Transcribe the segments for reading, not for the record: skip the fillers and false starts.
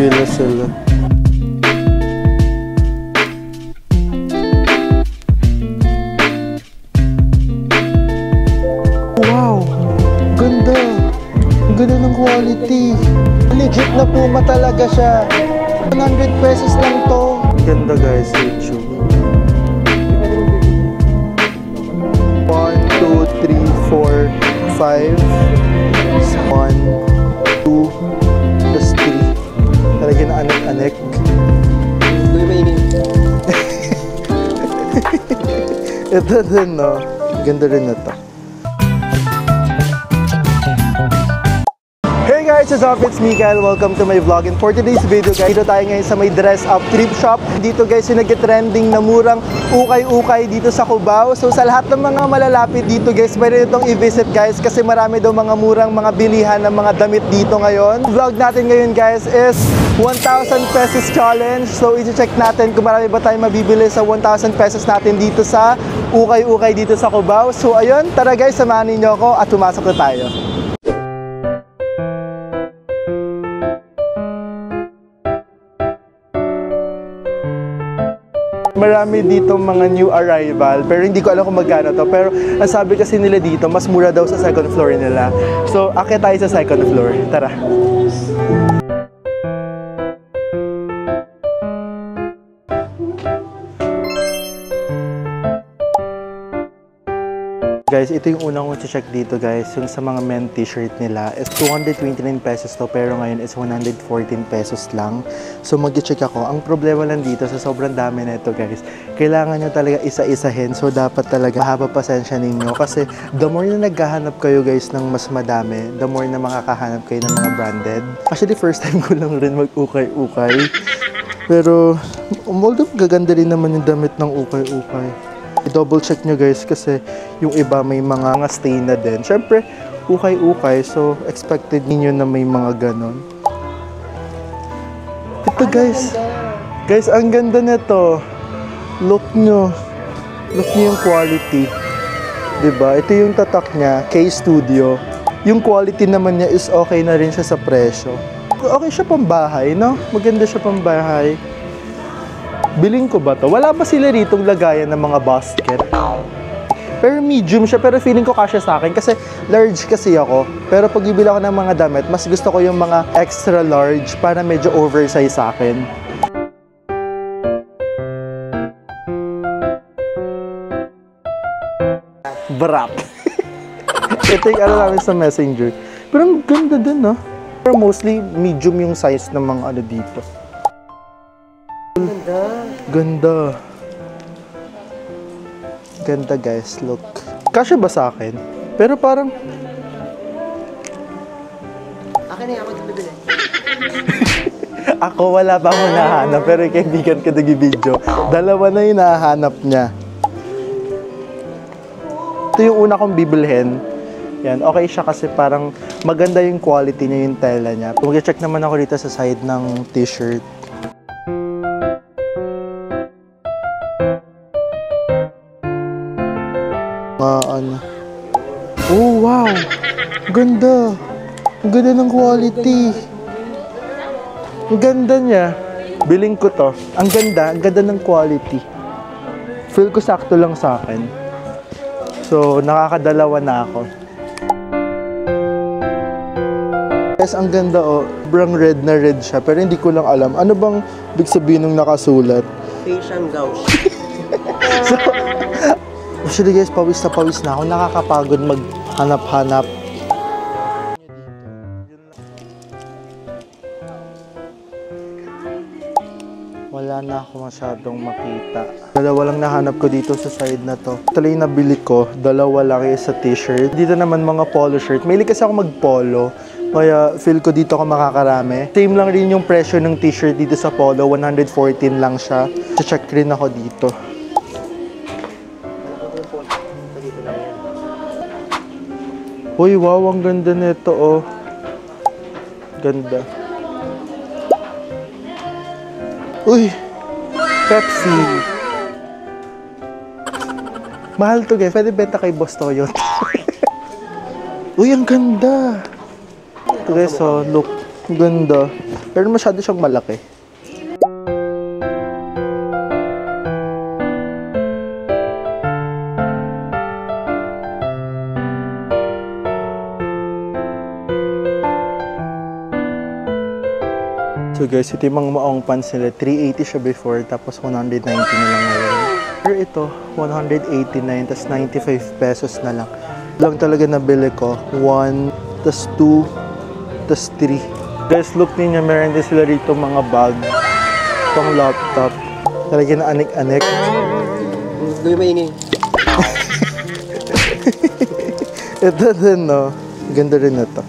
Pila sila. Wow! Ganda! Ang ganda ng quality. Legit na Puma talaga siya. 100 pesos lang to. Ganda guys, YouTube. 1, 2, 3, 4, 5. 1, 2, plus 3. Talaga na anek-anek. Uy, maingin. Ito din, no? Ganda rin na to. Hey guys, what's up? It's Mikael. Welcome to my vlog. And for today's video guys, dito tayo ngayon sa may dress up thrift shop. Dito guys yung nag-trending na murang ukay-ukay dito sa Cubao. So sa lahat ng mga malalapit dito guys, pwede itong i-visit guys kasi marami daw mga murang mga bilihan ng mga damit dito ngayon. Vlog natin ngayon guys is 1,000 pesos challenge. So i-check natin kung marami ba tayong mabibili sa 1,000 pesos natin dito sa ukay-ukay dito sa Cubao. So ayun, tara guys, samahan niyo ako at pumasok na tayo. Marami dito mga new arrival, pero hindi ko alam kung magkano to. Pero ang sabi kasi nila dito, mas mura daw sa second floor nila. So, akit tayo sa second floor. Tara. Guys, ito yung unang kong check dito guys. Yung sa mga men t-shirt nila is 229 pesos to, pero ngayon is 114 pesos lang. So mag-check ako. Ang problema lang dito sa sobrang dami na ito guys, kailangan nyo talaga isa-isahin. So dapat talaga mahaba pasensya ninyo kasi the more na naghahanap kayo guys ng mas madami, the more na makakahanap kayo ng mga branded. Actually first time ko lang rin mag-ukay-ukay. Pero although gaganda rin naman yung damit ng ukay-ukay. I-double check nyo guys kasi yung iba may mga stain na din. Syempre, ukay-ukay. So, expected niyo na may mga ganon. Ito guys. Guys, ang ganda nito. Look nyo. Look nyo yung quality. Diba? Ito yung tatak niya. K-Studio. Yung quality naman niya is okay na rin siya sa presyo. Okay siya pang bahay, no? Maganda siya pang bahay. Biling ko ba to? Wala ba sila ritong lagayan ng mga basket? Pero medium siya, pero feeling ko kasya sa akin kasi large kasi ako. Pero pag bibili ako ng mga damit, mas gusto ko yung mga extra large para medyo oversize sa akin. Brap! Ito yung ano namin sa Messenger. Pero ang ganda din, no? Pero mostly medium yung size ng mga ano dito. Ganda. Ganda guys, look. Kasya ba sa akin? Pero parang... Akin na yung ako bibili. Ako wala pa akong nahanap, pero yung kaibigan ko nag-video. Dalawa na yung nahanap niya. Ito yung una kong bibilhin. Yan, okay siya kasi parang maganda yung quality niya, yung tela niya. Mag-check naman ako dito sa side ng t-shirt. Oh wow! Ganda! Ang ganda ng quality! Ang ganda niya. Biling ko to. Ang ganda ng quality. Feel ko sakto lang sa akin. So, nakakadalawa na ako. Guys, ang ganda oh. Sobrang red na red siya. Pero hindi ko lang alam. Ano bang big sabihin ng nakasulat? Facial gauche. So, actually guys, pawis na ako. Nakakapagod maghanap-hanap. Wala na ako masyadong makita. Dalawa lang nahanap ko dito sa side na to. Ito lang yung nabili ko. Dalawa lang yung sa t-shirt. Dito naman mga polo shirt. Mahilig kasi ako mag-polo. Kaya feel ko dito ako makakarami. Same lang rin yung presyo ng t-shirt dito sa polo. 114 lang siya. Check rin ako dito. Uy, wow, ang ganda nito, oh. Ganda. Uy, Pepsi. Mahal to, guys. Pwede benta kay Boss to yun. Uy, ang ganda. Ito, guys, so, look. Ganda. Pero masyado siyang malaki. So guys, ito yung mga maong pants nila. 380 siya before, tapos 190 na lang ngayon. Pero ito, 189, tas 95 pesos na lang. Lang talaga nabili ko. 1, tas 2, tas 3. Guys, look niyo, meron din sila rito mga bag. Itong laptop. Talaga na anik-anik. Gawin maingay. Ito din, no? Ganda rin na to.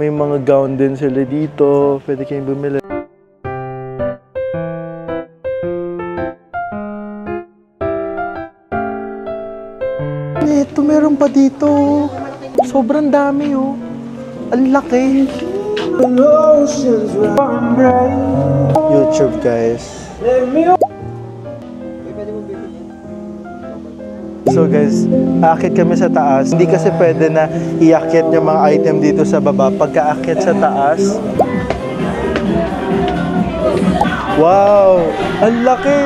May mga gown din sila dito. Pwede kayong bumili. Ito, meron pa dito. Sobrang dami, oh. Ang laki. YouTube, guys. So guys, aakyat kami sa taas. Hindi kasi pwede na iakyat yung mga item dito sa baba. Pagka-akyat sa taas, wow! Ang laki!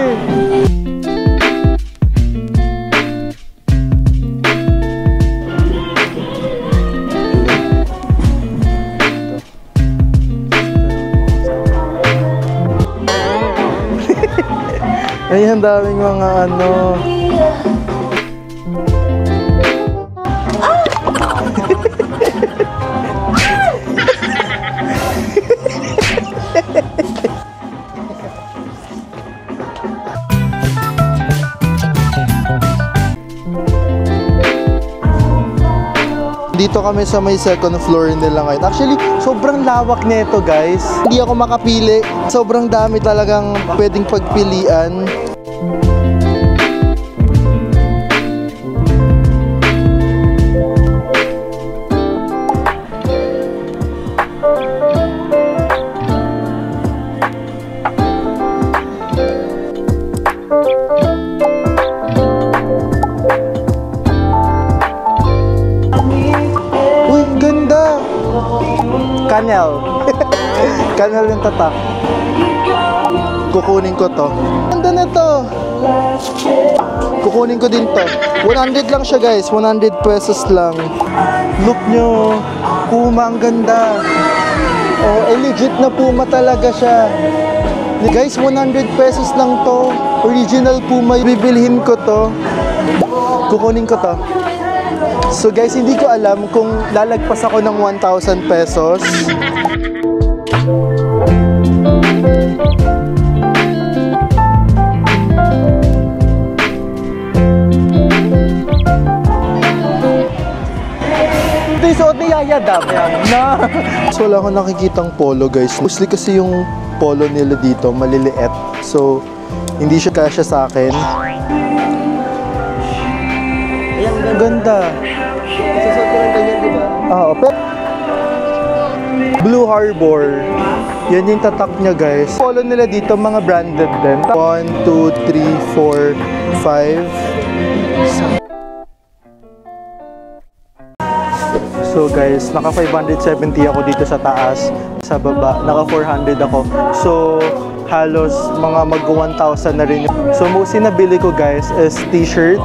Ay, ang daming mga ano. Dito kami sa may second floor nila ngayon. Actually, sobrang lawak nito, guys. Hindi ako makapili. Sobrang dami talagang pwedeng pagpilian. Kanel. Kanel yung tatak. Kukunin ko to. Ganda na to. Kukunin ko din to. 100 lang siya, guys. 100 pesos lang. Look nyo. Puma, ang ganda. Oh, legit na Puma talaga siya. Guys, 100 pesos lang to. Original Puma. Bibilhin ko to. Kukunin ko to. So guys, hindi ko alam kung lalagpas ako ng 1,000 pesos. Ito yung suot ni Yaya Dab. Na. So wala akong nakikitang polo, guys. Mostly kasi yung polo nila dito maliliit. So hindi siya kasya sa akin. Ang ganda. Isusot ko lang ganyan, di ba? Oo. Blue Harbor. Yan yung tatak niya, guys. Polo nila dito, mga branded din. 1, 2, 3, 4, 5. So guys, naka 570 ako dito sa taas. Sa baba, naka 400 ako. So, halos mga mag-1,000 na rin. So, mostly nabili ko, guys, is t-shirt.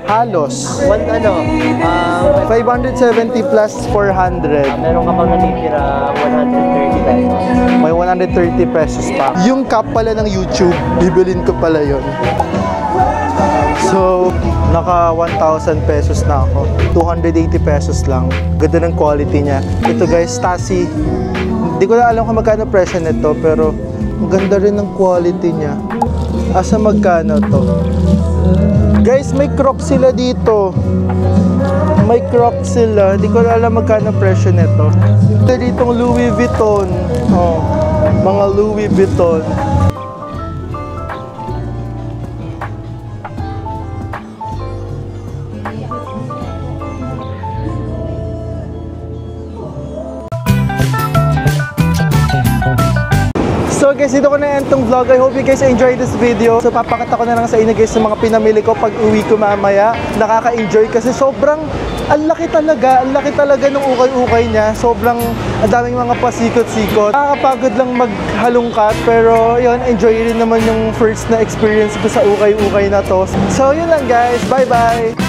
Halos. 570 plus 400. Meron ka pang natitira 130 pesos. May 130 pesos pa. Yung cap pala ng YouTube, bibilin ko pala yon. So, naka 1,000 pesos na ako. 280 pesos lang. Ganda ng quality niya. Ito guys, Stasi. Hindi ko na alam kung magkano presyo nito, pero ang ganda rin ng quality niya. Asa magkano to? Guys, may Crocs sila dito. May Crocs sila. Hindi ko na alam magkano presyo nito. Ito ditong Louis Vuitton. Oh, mga Louis Vuitton. So guys, dito ko na end tong vlog. I hope you guys enjoyed this video. So papakita ko na lang sa inyo guys yung mga pinamili ko pag uwi ko mamaya. Nakaka-enjoy kasi sobrang ang laki talaga ng ukay-ukay niya. Sobrang ang daming mga pasikot-sikot. Nakakapagod lang maghalungkat pero yun, enjoy rin naman yung first na experience ko sa ukay-ukay na to. So yun lang guys, bye bye!